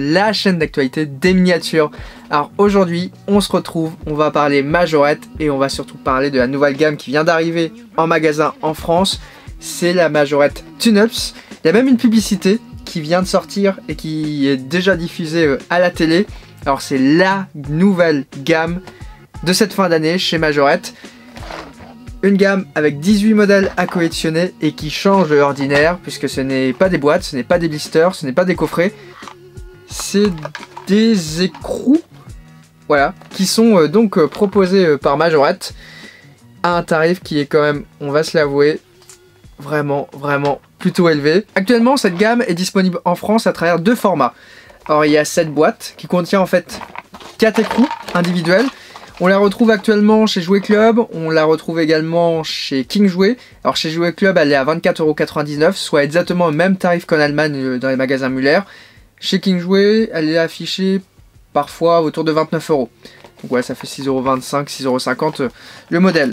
La chaîne d'actualité des miniatures. Alors aujourd'hui, on se retrouve, on va parler majorette et on va surtout parler de la nouvelle gamme qui vient d'arriver en magasin en France. C'est la majorette Tune-Ups. Il y a même une publicité qui vient de sortir et qui est déjà diffusée à la télé. Alors c'est la nouvelle gamme de cette fin d'année chez Majorette. Une gamme avec 18 modèles à collectionner et qui change de l'ordinaire puisque ce n'est pas des boîtes, ce n'est pas des blisters, ce n'est pas des coffrets. C'est des écrous, voilà, qui sont donc proposés par Majorette à un tarif qui est quand même, on va se l'avouer, vraiment plutôt élevé. Actuellement, cette gamme est disponible en France à travers deux formats. Alors il y a cette boîte qui contient en fait 4 écrous individuels. On la retrouve actuellement chez Jouet Club, on la retrouve également chez King Jouet. Alors chez Jouet Club, elle est à 24,99 €, soit exactement le même tarif qu'en Allemagne dans les magasins Müller. Chez King Jouet, elle est affichée parfois autour de 29 €. Donc ouais, ça fait 6,25 €, 6,50 € le modèle.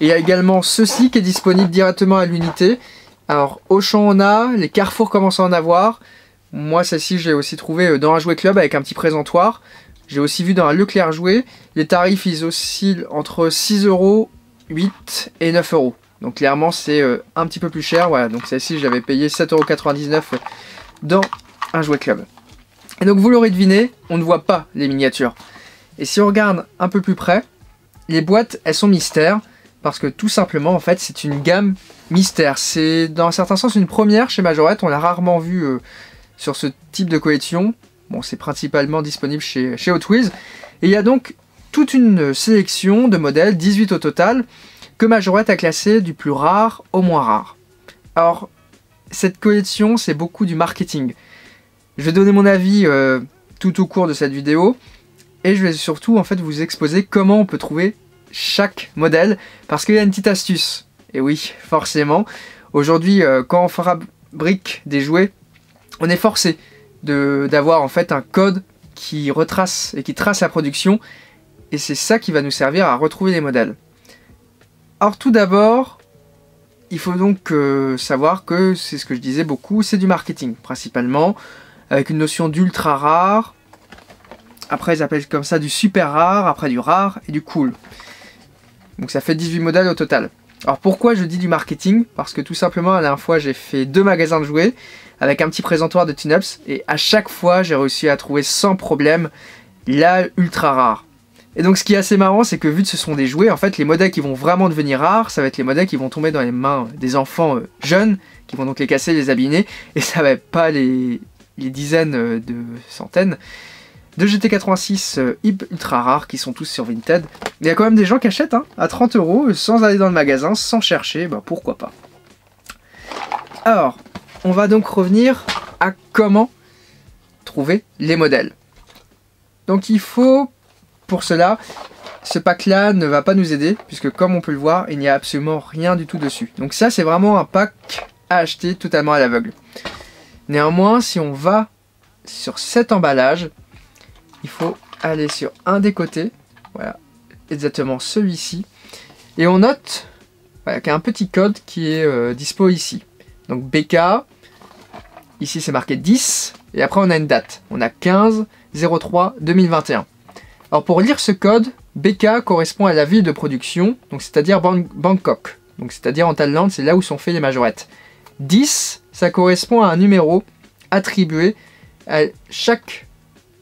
Et il y a également ceci qui est disponible directement à l'unité. Alors Auchan en a, les Carrefour commencent à en avoir. Moi celle-ci je l'ai aussi trouvée dans un Jouet Club avec un petit présentoir. J'ai aussi vu dans un Leclerc Jouet. Les tarifs ils oscillent entre 6 €, 8 et 9 €. Donc clairement c'est un petit peu plus cher. Voilà, donc celle-ci j'avais payé 7,99 € dans un Jouet Club. Et donc vous l'aurez deviné, on ne voit pas les miniatures. Et si on regarde un peu plus près, les boîtes elles sont mystères parce que tout simplement en fait c'est une gamme mystère. C'est dans un certain sens une première chez Majorette, on l'a rarement vu sur ce type de collection. Bon, c'est principalement disponible chez Hot Wheels. Et il y a donc toute une sélection de modèles, 18 au total, que Majorette a classé du plus rare au moins rare. Alors cette collection c'est beaucoup du marketing. Je vais donner mon avis tout au cours de cette vidéo et je vais surtout en fait vous exposer comment on peut trouver chaque modèle parce qu'il y a une petite astuce. Et oui, forcément, aujourd'hui quand on fabrique des jouets, on est forcé d'avoir en fait un code qui retrace et qui trace la production et c'est ça qui va nous servir à retrouver les modèles. Alors tout d'abord, il faut donc savoir que c'est ce que je disais beaucoup, c'est du marketing principalement. Avec une notion d'ultra rare, après ils appellent comme ça du super rare, après du rare et du cool. Donc ça fait 18 modèles au total. Alors pourquoi je dis du marketing? Parce que tout simplement la dernière fois j'ai fait 2 magasins de jouets avec un petit présentoir de Tune-Ups et à chaque fois j'ai réussi à trouver sans problème la ultra rare. Et donc ce qui est assez marrant c'est que vu que ce sont des jouets, en fait les modèles qui vont vraiment devenir rares, ça va être les modèles qui vont tomber dans les mains des enfants jeunes, qui vont donc les casser, les abîmer, et ça va être pas les dizaines de centaines de GT86 ultra rares qui sont tous sur Vinted. Il y a quand même des gens qui achètent à 30 € sans aller dans le magasin, sans chercher, bah pourquoi pas. Alors, on va donc revenir à comment trouver les modèles. Donc il faut, pour cela, ce pack là ne va pas nous aider, puisque comme on peut le voir, il n'y a absolument rien du tout dessus. Donc ça c'est vraiment un pack à acheter totalement à l'aveugle. Néanmoins, si on va sur cet emballage, il faut aller sur un des côtés, voilà, exactement celui-ci, et on note voilà, qu'il y a un petit code qui est dispo ici. Donc BK, ici c'est marqué 10, et après on a une date, on a 15/03/2021. Alors pour lire ce code, BK correspond à la ville de production, donc c'est-à-dire Bangkok, donc c'est-à-dire en Thaïlande, c'est là où sont faits les majorettes. 10, ça correspond à un numéro attribué à chaque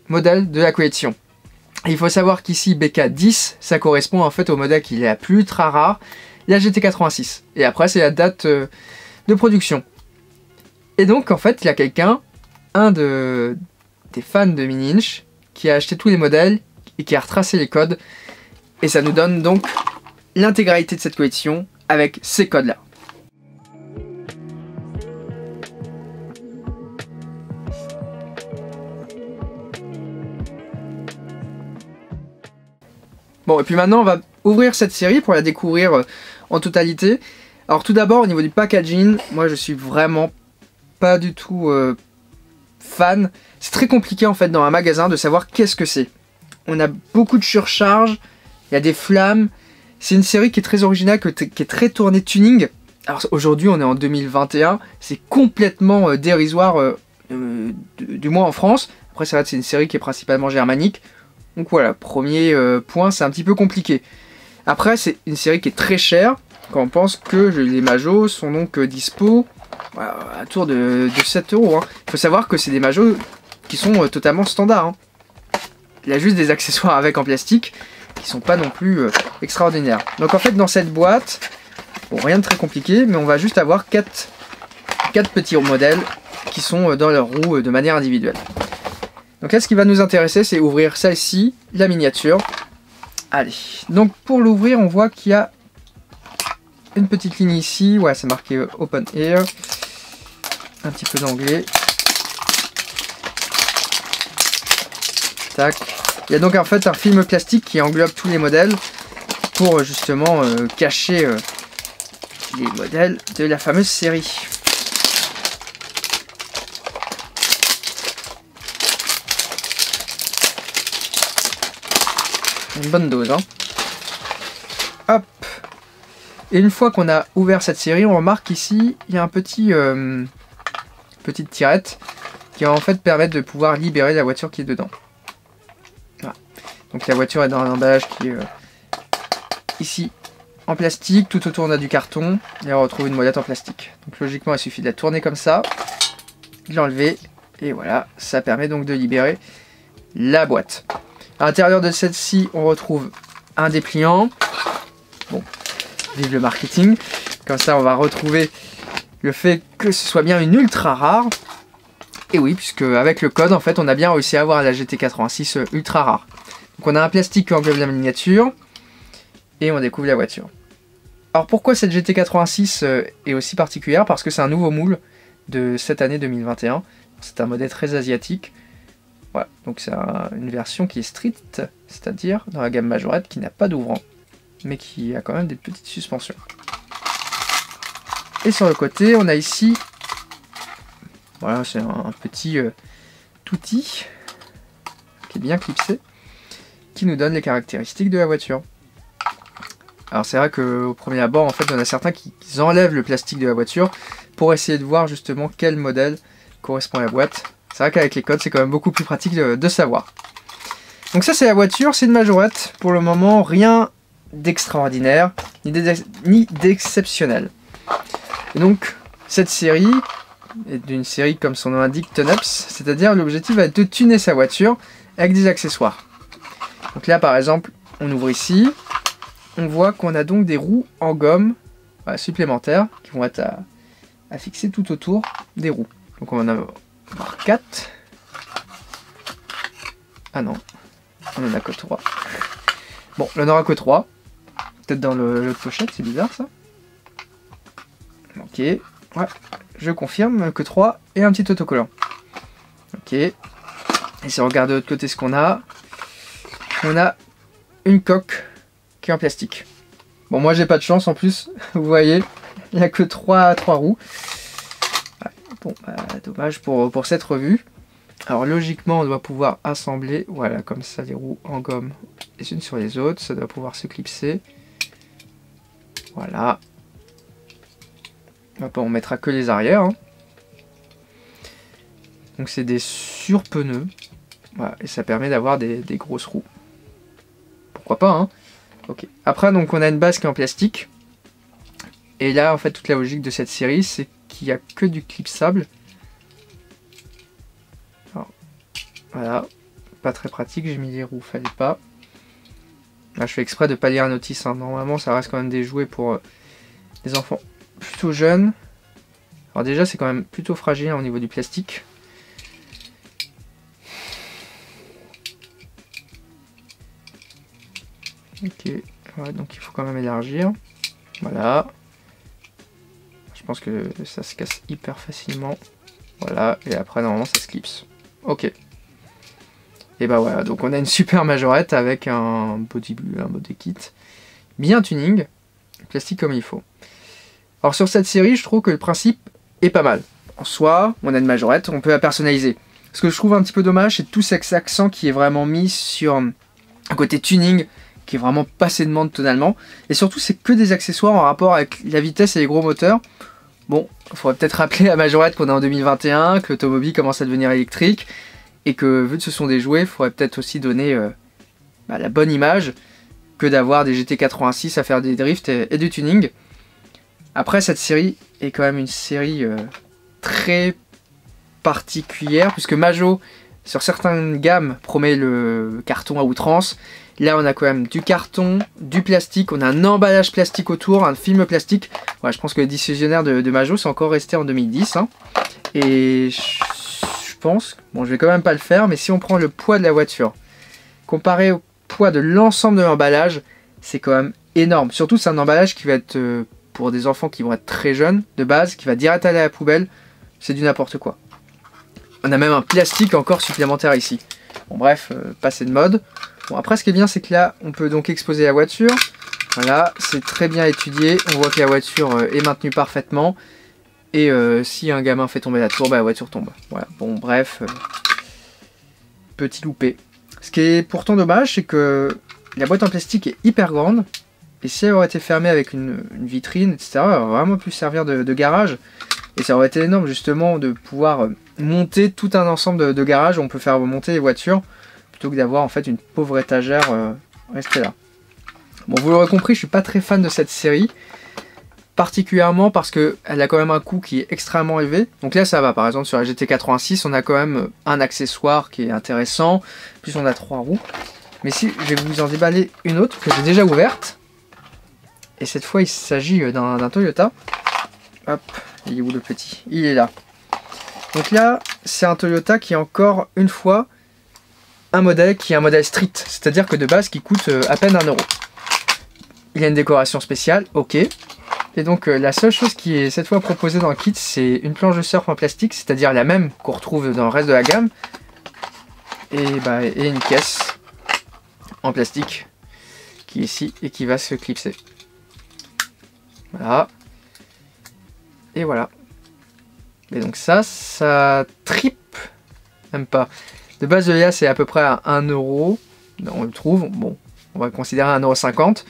modèle de la collection. Et il faut savoir qu'ici BK10, ça correspond en fait au modèle qui est la plus ultra rare, la GT86. Et après c'est la date de production. Et donc en fait il y a quelqu'un, des fans de Mini Inch, qui a acheté tous les modèles et qui a retracé les codes. Et ça nous donne donc l'intégralité de cette collection avec ces codes là. Bon, et puis maintenant on va ouvrir cette série pour la découvrir en totalité. Alors tout d'abord au niveau du packaging, moi je suis vraiment pas du tout fan. C'est très compliqué en fait dans un magasin de savoir qu'est-ce que c'est. On a beaucoup de surcharge, il y a des flammes. C'est une série qui est très originale, qui est très tournée tuning. Alors aujourd'hui on est en 2021, c'est complètement dérisoire, du moins en France. Après c'est vrai que c'est une série qui est principalement germanique. Donc voilà, premier point, c'est un petit peu compliqué. Après c'est une série qui est très chère, quand on pense que les majos sont donc dispo à tour de 7 €. Il faut savoir que c'est des majos qui sont totalement standards. Hein. Il y a juste des accessoires avec en plastique qui sont pas non plus extraordinaires. Donc en fait dans cette boîte, bon, rien de très compliqué, mais on va juste avoir 4 petits modèles qui sont dans leur roue de manière individuelle. Donc là ce qui va nous intéresser c'est ouvrir celle-ci, la miniature. Allez, donc pour l'ouvrir on voit qu'il y a une petite ligne ici, ouais c'est marqué Open Air, un petit peu d'anglais. Tac. Il y a donc en fait un film plastique qui englobe tous les modèles pour justement cacher les modèles de la fameuse série. Une bonne dose, hein. Hop. Et une fois qu'on a ouvert cette série, on remarque ici, il y a un petit petite tirette qui va en fait permettre de pouvoir libérer la voiture qui est dedans. Voilà. Donc la voiture est dans un emballage qui est ici en plastique, tout autour on a du carton et on retrouve une molette en plastique. Donc logiquement il suffit de la tourner comme ça, de l'enlever et voilà, ça permet donc de libérer la boîte. À l'intérieur de celle-ci, on retrouve un dépliant. Bon, vive le marketing. Comme ça, on va retrouver le fait que ce soit bien une ultra rare. Et oui, puisque avec le code, en fait, on a bien réussi à avoir la GT86 ultra rare. Donc on a un plastique qui englobe la miniature. Et on découvre la voiture. Alors pourquoi cette GT86 est aussi particulière? Parce que c'est un nouveau moule de cette année 2021. C'est un modèle très asiatique. Voilà, donc c'est une version qui est street, c'est-à-dire dans la gamme majorette qui n'a pas d'ouvrant, mais qui a quand même des petites suspensions. Et sur le côté, on a ici, voilà, c'est un petit outil qui est bien clipsé, qui nous donne les caractéristiques de la voiture. Alors c'est vrai qu'au premier abord, en fait, il y en a certains qui enlèvent le plastique de la voiture pour essayer de voir justement quel modèle correspond à la boîte. C'est vrai qu'avec les codes, c'est quand même beaucoup plus pratique de savoir. Donc ça, c'est la voiture, c'est une majorette. Pour le moment, rien d'extraordinaire, ni d'exceptionnel. Et donc, cette série est d'une série, comme son nom l'indique, tune-ups, c'est-à-dire l'objectif va être de tuner sa voiture avec des accessoires. Donc là, par exemple, on ouvre ici, on voit qu'on a donc des roues en gomme supplémentaires qui vont être à fixer tout autour des roues. Donc on en a 4. Ah non, on en a que 3. Bon, on en aura que 3. Peut-être dans l'autre pochette, c'est bizarre ça. Ok, ouais, je confirme que 3 et un petit autocollant. Ok, et si on regarde de l'autre côté ce qu'on a une coque qui est en plastique. Bon, moi j'ai pas de chance en plus, vous voyez, il n'y a que 3 roues. Bon, dommage pour cette revue. Alors logiquement, on doit pouvoir assembler, voilà, comme ça, les roues en gomme les unes sur les autres. Ça doit pouvoir se clipser. Voilà. Bon, on mettra que les arrières. Hein. Donc c'est des surpneus. Voilà, et ça permet d'avoir des grosses roues. Pourquoi pas, hein. Ok. Après, donc on a une base qui est en plastique. Et là, en fait, toute la logique de cette série, c'est qu'il n'y a que du clipsable. Alors, voilà, pas très pratique, j'ai mis les roues, fallait pas. Là, je fais exprès de pas lire la notice, hein. Normalement ça reste quand même des jouets pour des enfants plutôt jeunes. Alors déjà c'est quand même plutôt fragile au niveau du plastique. Ok, ouais, donc il faut quand même élargir. Voilà. Je pense que ça se casse hyper facilement. Voilà, et après normalement ça se clipse. Ok. Et bah voilà, donc on a une super majorette avec un body kit. Bien tuning, plastique comme il faut. Alors sur cette série, je trouve que le principe est pas mal. En soi, on a une majorette, on peut la personnaliser. Ce que je trouve un petit peu dommage, c'est tout cet accent qui est vraiment mis sur un côté tuning, qui est vraiment passé de demande totalement. Et surtout, c'est que des accessoires en rapport avec la vitesse et les gros moteurs. Bon, il faudrait peut-être rappeler la majorette qu'on est en 2021, que l'automobile commence à devenir électrique. et que vu que ce sont des jouets, il faudrait peut-être aussi donner la bonne image que d'avoir des GT86 à faire des drifts et du tuning. Après, cette série est quand même une série très particulière, puisque Majo, sur certaines gammes, promet le carton à outrance. Là, on a quand même du carton, du plastique, on a un emballage plastique autour, un film plastique. Ouais, je pense que le diffusionnaire de Majo, c'est encore resté en 2010. Hein. Et je pense, bon, je vais quand même pas le faire, mais si on prend le poids de la voiture, comparé au poids de l'ensemble de l'emballage, c'est quand même énorme. Surtout, c'est un emballage qui va être pour des enfants qui vont être très jeunes, de base, qui va direct aller à la poubelle. C'est du n'importe quoi. On a même un plastique encore supplémentaire ici. Bon bref, passer de mode. Bon après ce qui est bien c'est que là on peut donc exposer la voiture. Voilà, c'est très bien étudié. On voit que la voiture est maintenue parfaitement. Et si un gamin fait tomber la tour, la voiture tombe. Voilà, bon bref. Petit loupé. Ce qui est pourtant dommage c'est que la boîte en plastique est hyper grande. Et si elle aurait été fermée avec une vitrine, etc., elle aurait vraiment pu servir de garage. Et ça aurait été énorme justement de pouvoir monter tout un ensemble de garages où on peut faire monter les voitures plutôt que d'avoir en fait une pauvre étagère restée là. Bon, vous l'aurez compris, je suis pas très fan de cette série, particulièrement parce qu'elle a quand même un coût qui est extrêmement élevé. Donc là ça va, par exemple sur la GT86 on a quand même un accessoire qui est intéressant, plus on a 3 roues. Mais si je vais vous en déballer une autre que j'ai déjà ouverte, et cette fois il s'agit d'un Toyota. Hop, il est où le petit? Il est là. Donc là, c'est un Toyota qui est encore une fois un modèle qui est un modèle street, c'est-à-dire que de base qui coûte à peine 1 €. Il y a une décoration spéciale, ok. Et donc la seule chose qui est cette fois proposée dans le kit, c'est une planche de surf en plastique, c'est-à-dire la même qu'on retrouve dans le reste de la gamme. Et une caisse en plastique qui est ici et qui va se clipser. Voilà. Et voilà. Et donc ça tripe. Même pas. De base, le c'est à peu près à 1 €. On le trouve. Bon, on va considérer 1,50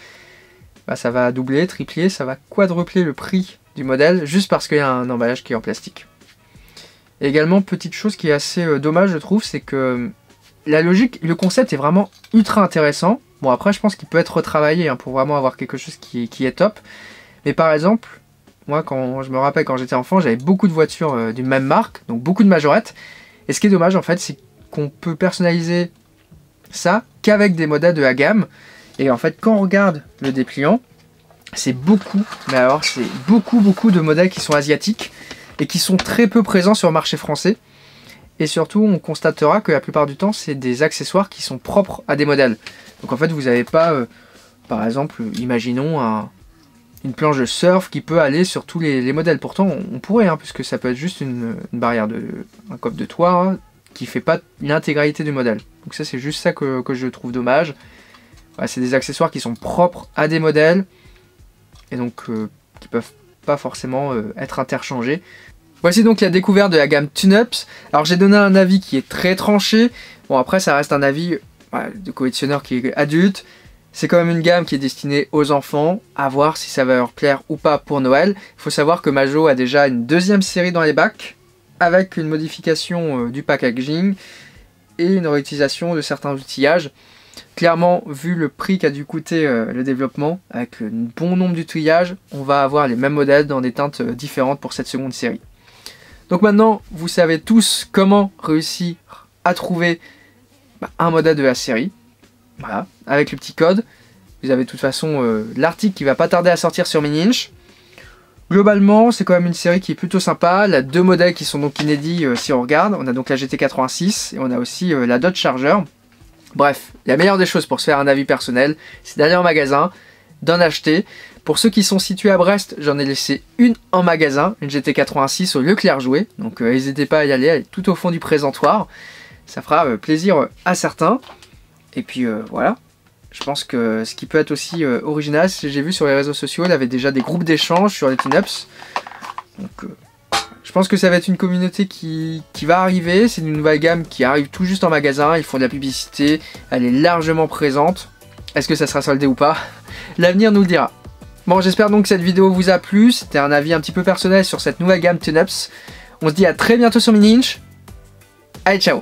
€. Ça va doubler, tripler, ça va quadrupler le prix du modèle juste parce qu'il y a un emballage qui est en plastique. Et également, petite chose qui est assez dommage, je trouve, c'est que la logique, le concept est vraiment ultra intéressant. Bon, après, je pense qu'il peut être retravaillé pour vraiment avoir quelque chose qui est top. Mais par exemple, moi, quand je me rappelle quand j'étais enfant, j'avais beaucoup de voitures d'une même marque, donc beaucoup de majorettes. Et ce qui est dommage, en fait, c'est qu'on peut personnaliser ça qu'avec des modèles de la gamme. Et en fait, quand on regarde le dépliant, c'est beaucoup, mais alors c'est beaucoup de modèles qui sont asiatiques et qui sont très peu présents sur le marché français. Et surtout, on constatera que la plupart du temps, c'est des accessoires qui sont propres à des modèles. Donc en fait, vous n'avez pas, par exemple, imaginons une planche de surf qui peut aller sur tous les modèles. Pourtant, on pourrait, puisque ça peut être juste une barrière, un coffre de toit, qui ne fait pas l'intégralité du modèle. Donc ça, c'est juste ça que je trouve dommage. Voilà, c'est des accessoires qui sont propres à des modèles, et donc qui peuvent pas forcément être interchangés. Voici donc la découverte de la gamme Tune-Ups. Alors j'ai donné un avis qui est très tranché. Bon après ça reste un avis de collectionneur qui est adulte. C'est quand même une gamme qui est destinée aux enfants, à voir si ça va leur plaire ou pas pour Noël. Il faut savoir que Majo a déjà une deuxième série dans les bacs, avec une modification du packaging et une réutilisation de certains outillages. Clairement, vu le prix qu'a dû coûter le développement, avec un bon nombre d'outillages, on va avoir les mêmes modèles dans des teintes différentes pour cette seconde série. Donc maintenant, vous savez tous comment réussir à trouver un modèle de la série. Voilà, avec le petit code. Vous avez de toute façon l'article qui va pas tarder à sortir sur Mini-Inch. Globalement, c'est quand même une série qui est plutôt sympa. Il y a 2 modèles qui sont donc inédits si on regarde. On a donc la GT86 et on a aussi la Dodge Charger. Bref, la meilleure des choses pour se faire un avis personnel, c'est d'aller en magasin, d'en acheter. Pour ceux qui sont situés à Brest, j'en ai laissé une en magasin, une GT86 au Leclerc Jouet. Donc n'hésitez pas à y aller, elle est tout au fond du présentoir. Ça fera plaisir à certains. Et puis voilà, je pense que ce qui peut être aussi original, c'est que j'ai vu sur les réseaux sociaux, il y avait déjà des groupes d'échange sur les Tune-Ups. Donc je pense que ça va être une communauté qui va arriver. C'est une nouvelle gamme qui arrive tout juste en magasin. Ils font de la publicité, elle est largement présente. Est-ce que ça sera soldé ou pas? L'avenir nous le dira. Bon, j'espère donc que cette vidéo vous a plu. C'était un avis un petit peu personnel sur cette nouvelle gamme Tune-Ups. On se dit à très bientôt sur Mini-Inch. Allez, ciao!